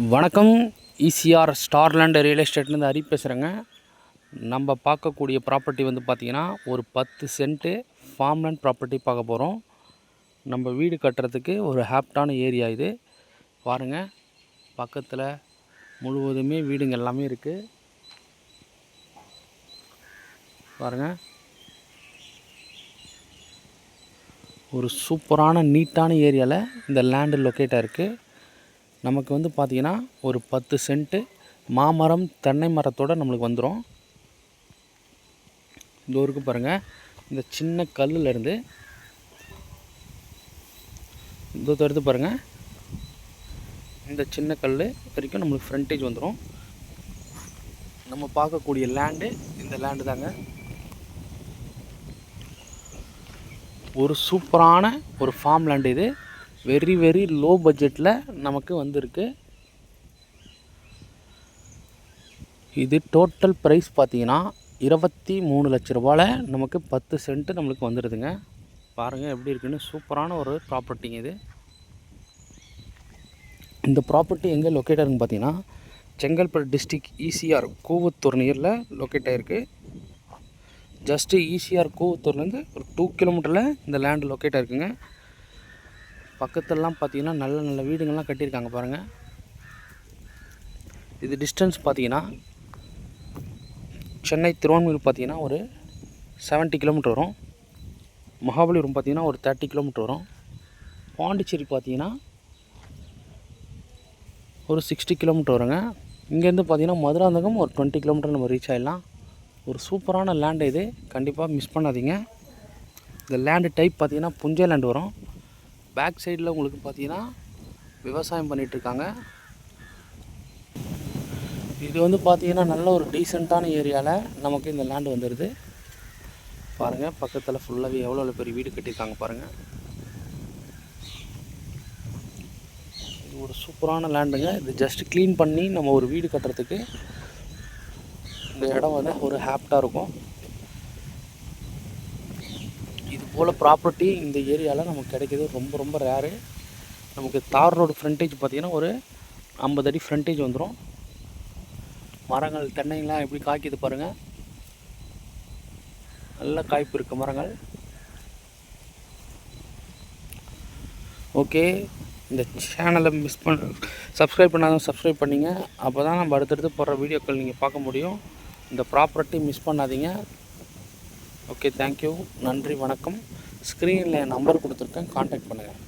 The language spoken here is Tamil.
வணக்கம். ஈசிஆர் ஸ்டார்லேண்ட் ரியல் எஸ்டேட்லேருந்து ஹரி பேசுகிறேங்க. நம்ம பார்க்கக்கூடிய ப்ராப்பர்ட்டி வந்து பார்த்திங்கன்னா ஒரு 10 சென்ட்டு ஃபார்ம்லேண்ட் ப்ராப்பர்ட்டி பார்க்க போகிறோம். நம்ம வீடு கட்டுறதுக்கு ஒரு ஹாப்டான ஏரியா இது. பாருங்கள், பக்கத்தில் முழுவதுமே வீடுங்க எல்லாமே இருக்குது. பாருங்கள், ஒரு சூப்பரான நீட்டான ஏரியாவில் இந்த லேண்டு லொக்கேட்டாக இருக்குது. நமக்கு வந்து பார்த்திங்கன்னா ஒரு 10 சென்ட்டு மாமரம் தென்னை மரத்தோடு நம்மளுக்கு வந்துடும். இந்த ஊருக்கு பாருங்கள், இந்த சின்ன கல்லுலேருந்து இந்த எடுத்து பாருங்கள், இந்த சின்ன கல் வரைக்கும் நம்மளுக்கு ஃப்ரண்டேஜ் வந்துடும். நம்ம பார்க்கக்கூடிய லேண்டு இந்த லேண்டு தாங்க. ஒரு சூப்பரான ஒரு ஃபார்ம் லேண்டு இது. வெரி லோ பட்ஜெட்டில் நமக்கு வந்திருக்கு. இது டோட்டல் ப்ரைஸ் பார்த்தீங்கன்னா 23 லட்ச ரூபாயில் நமக்கு 10 சென்ட்டு நம்மளுக்கு வந்துடுதுங்க. பாருங்கள் எப்படி இருக்குன்னு. சூப்பரான ஒரு ப்ராப்பர்ட்டிங்க இது. இந்த ப்ராப்பர்ட்டி எங்கே லொக்கேட் ஆகுதுன்னு பார்த்தீங்கன்னா செங்கல்பட்டு டிஸ்ட்ரிக் ஈசிஆர் கூவத்தூர் நியரில் லொக்கேட் ஆகிருக்கு. ஜஸ்ட்டு ஈசிஆர் கூவத்தூர்லேருந்து ஒரு 2 கிலோமீட்டரில் இந்த லேண்டு லொக்கேட் ஆகிருக்குங்க. பக்கத்துலலாம் பார்த்திங்கன்னா நல்ல வீடுங்கள்லாம் கட்டியிருக்காங்க பாருங்கள். இது டிஸ்டன்ஸ் பார்த்திங்கன்னா சென்னை திருவான்மியூர் பார்த்திங்கன்னா ஒரு 70 கிலோமீட்டர் வரும். மகாபலிபுரம் பார்த்திங்கன்னா ஒரு 30 கிலோமீட்டர் வரும். பாண்டிச்சேரி பார்த்திங்கன்னா ஒரு 60 கிலோமீட்டர் வருங்க. இங்கேருந்து பார்த்திங்கன்னா மதுராந்தகம் ஒரு 20 கிலோமீட்டர் நம்ம ரீச் ஆகிடலாம். ஒரு சூப்பரான லேண்டு இது, கண்டிப்பாக மிஸ் பண்ணாதீங்க. இந்த லேண்டு டைப் பார்த்திங்கன்னா புஞ்சை லேண்டு வரும். பேக் சைடில் உங்களுக்கு பார்த்தீங்கன்னா விவசாயம் பண்ணிகிட்ருக்காங்க. இது வந்து பார்த்திங்கன்னா நல்ல ஒரு டீசெண்டான ஏரியாவில் நமக்கு இந்த லேண்டு வந்துடுது. பாருங்கள், பக்கத்தில் ஃபுல்லாகவே எவ்வளோ பெரிய வீடு கட்டியிருக்காங்க பாருங்கள். இது ஒரு சூப்பரான லேண்டுங்க. இது ஜஸ்ட் க்ளீன் பண்ணி நம்ம ஒரு வீடு கட்டுறதுக்கு இந்த இடம் வந்து ஒரு ஹாப்டாக இருக்கும். இது போல் ப்ராப்பர்ட்டி இந்த ஏரியாவில் நமக்கு கிடைக்கிது ரொம்ப ரேரு. நமக்கு தார் ரோடு ஃப்ரண்டேஜ் பார்த்திங்கன்னா ஒரு 50 அடி ஃப்ரண்டேஜ் வந்துடும். மரங்கள் தென்னைங்களாம் எப்படி காய்க்குது பாருங்கள், நல்ல காய்ப்பு இருக்குது மரங்கள். ஓகே, இந்த சேனலை சப்ஸ்கிரைப் பண்ணாதான் சப்ஸ்கிரைப் பண்ணிங்க. அப்போ தான் நம்ம அடுத்தடுத்து போடுற வீடியோக்கள் நீங்கள் பார்க்க முடியும். இந்த ப்ராப்பர்ட்டி மிஸ் பண்ணாதீங்க. ஓகே, தேங்க்யூ, நன்றி, வணக்கம். ஸ்க்ரீனில் என் நம்பர் கொடுத்துருக்கேன், கான்டாக்ட் பண்ணுங்கள்.